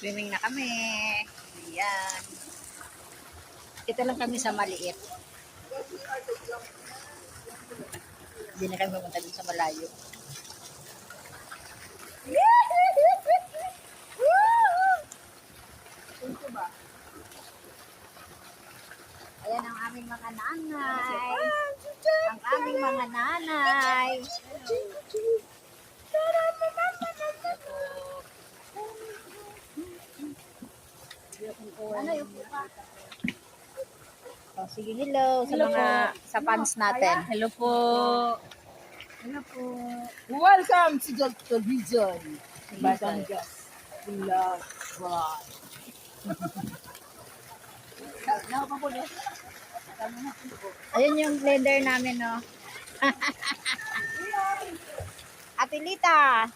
Swimming na kami. Ayan. Ito lang kami sa maliit. Hindi na kami pumunta dun sa malayo. Ayan ang aming mga nanay. Ang aming mga nanay. Ano yung oh, sige, hello sa mga sa fans natin. Hello po. Hello po. Welcome to the television. Batangas. Love God. Ayun yung blender namin, no. Ate Lita.